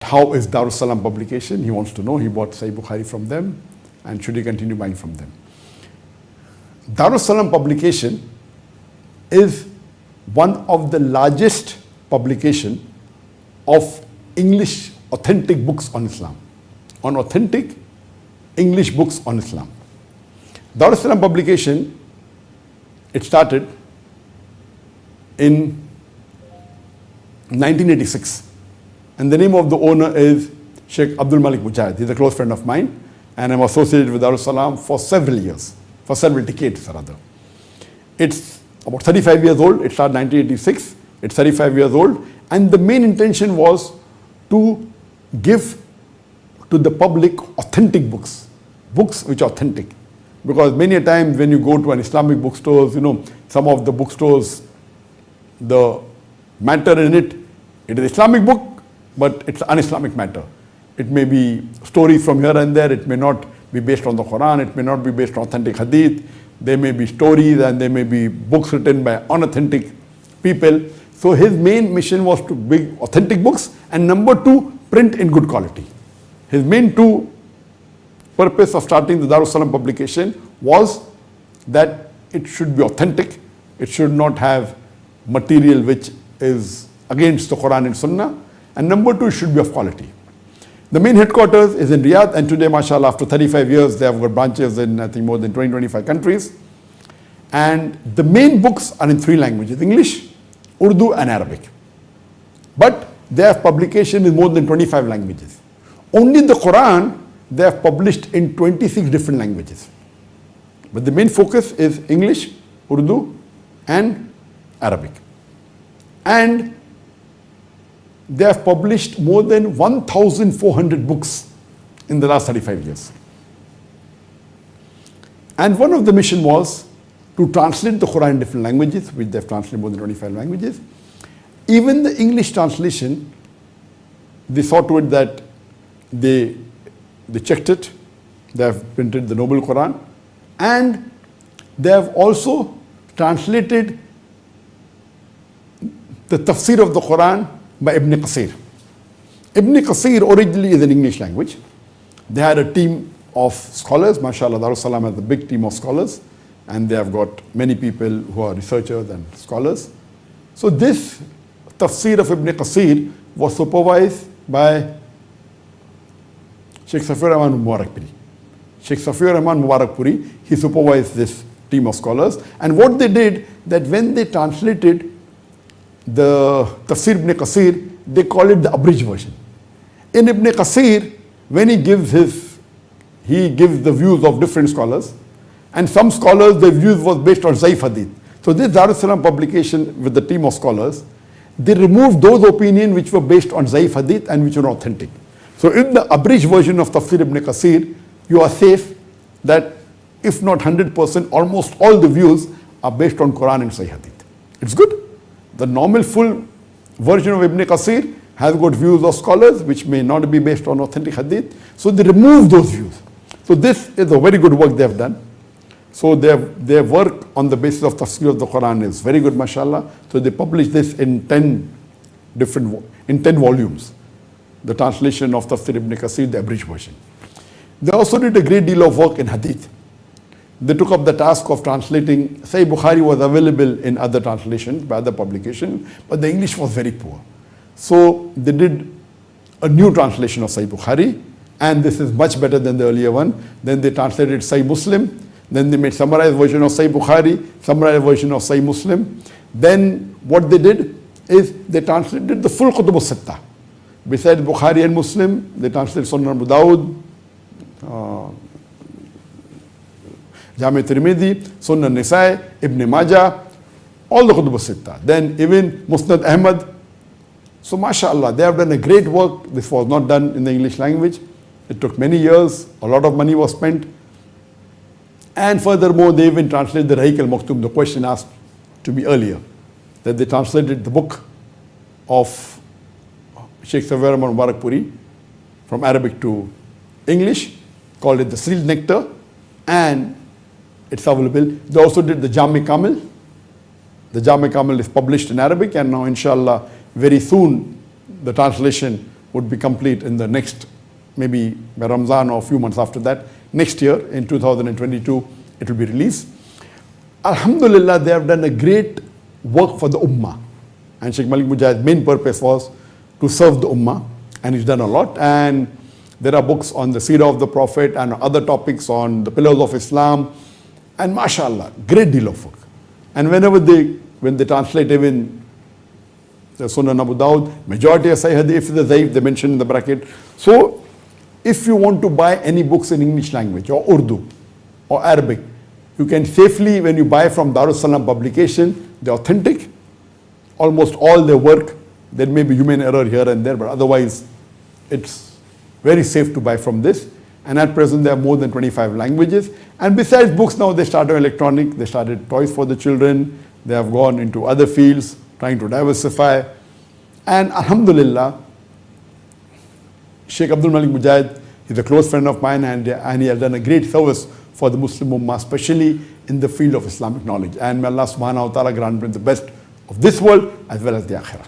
how is Darussalam Publication. He wants to know. He bought Sahih Bukhari from them, and should he continue buying from them? Darussalam Publication is one of the largest publication of English authentic books on Islam, on authentic English books on Islam. Darussalam Publication, it started in 1986, and the name of the owner is Sheikh Abdul Malik Mujahid. He's a close friend of mine, and I'm associated with Darussalam for several years, for several decades rather. It's about 35 years old. It started 1986. It's 35 years old, and the main intention was to give to the public authentic books, books which are authentic. Because many a times when you go to an Islamic bookstores, some of the bookstores, the matter in it, it is Islamic book, but it's un-Islamic matter. It may be stories from here and there. It may not be based on the Quran. It may not be based on authentic hadith. There may be stories and there may be books written by unauthentic people. So his main mission was to bring authentic books, and number two, print in good quality. His main two purpose of starting the Darussalam Publication was that it should be authentic. It should not have material which is against the Quran and Sunnah. And number two, it should be of quality. The main headquarters is in Riyadh, and today, mashallah, after 35 years, they have got branches in, I think, more than 20-25 countries. And the main books are in three languages: English, Urdu, and Arabic. But they have publication in more than 25 languages. Only the Quran they have published in 26 different languages. But the main focus is English, Urdu, and Arabic. And they have published more than 1,400 books in the last 35 years. And one of the mission was to translate the Quran in different languages, which they have translated more than 25 languages. Even the English translation, they saw to it that they checked it. They have printed the Noble Quran, and they have also translated the tafsir of the Quran by Ibn Qasir. Ibn Qasir originally is an English language. They had a team of scholars. MashaAllah, Darussalam has a big team of scholars, and they have got many people who are researchers and scholars. So this tafsir of Ibn Qasir was supervised by Sheikh Safiur Rahman Mubarakpuri. Sheikh Safiur Rahman Mubarakpuri, he supervised this team of scholars. And what they did, that when they translated the Tafsir Ibn Qasir, they call it the abridged version. In Ibn Qasir, when he gives the views of different scholars, and some scholars, their views was based on Zaif Hadith. So this Darussalam Publication with the team of scholars, they removed those opinions which were based on Zaif Hadith and which were authentic. So in the abridged version of Tafsir Ibn Qasir, you are safe that if not 100%, almost all the views are based on Quran and Sahih Hadith. It's good. The normal full version of Ibn Qasir has got views of scholars which may not be based on authentic Hadith. So they remove those views. So this is a very good work they have done. So their work on the basis of Tafsir of the Quran is very good, mashallah. So they published this in 10 volumes. The translation of Tafsir Ibn Qasir, the abridged version. They also did a great deal of work in Hadith. They took up the task of translating. Sahih Bukhari was available in other translations, by other publications, but the English was very poor. So they did a new translation of Sahih Bukhari, and this is much better than the earlier one. Then they translated Sahih Muslim. Then they made summarized version of Sahih Bukhari, summarized version of Sahih Muslim. Then what they did is they translated the full Kutub al-Sittah. Besides Bukhari and Muslim, they translated Sunan Abu Dawud, Jami Tirmidhi, Sunan Nisai, Ibn Majah, all the Kutub al-Sittah. Then even Musnad Ahmad. So mashallah, they have done a great work. This was not done in the English language. It took many years. A lot of money was spent. And furthermore, they even translated the Rahiq al-Maktum, the question asked to me earlier, that they translated the book of Sheikh Safiur Rahman Mubarakpuri from Arabic to English, called it the Sealed Nectar, and it's available. They also did the Jami Kamil. The Jami Kamil is published in Arabic, and now inshallah very soon the translation would be complete in the next, maybe by Ramzan or a few months after that. Next year, in 2022, it will be released. Alhamdulillah, they have done a great work for the Ummah. And Sheikh Malik Mujahid's main purpose was to serve the Ummah, and he's done a lot. And there are books on the Seerah of the Prophet and other topics on the pillars of Islam. And mashallah, great deal of work. And when they translate even the Sunan Abu Dawud, majority of Sahih Hadith, the Zaif, they mention in the bracket. So, if you want to buy any books in English language or Urdu or Arabic, you can safely, when you buy from Darussalam Publication, they're authentic. Almost all their work, there may be human error here and there, but otherwise, it's very safe to buy from this. And at present, there are more than 25 languages. And besides books now, they started electronic, they started toys for the children, they have gone into other fields, trying to diversify. And alhamdulillah, Sheikh Abdul Malik Mujahid is a close friend of mine, and he has done a great service for the Muslim Ummah, especially in the field of Islamic knowledge. And may Allah subhanahu wa ta'ala grant him the best of this world as well as the akhirah.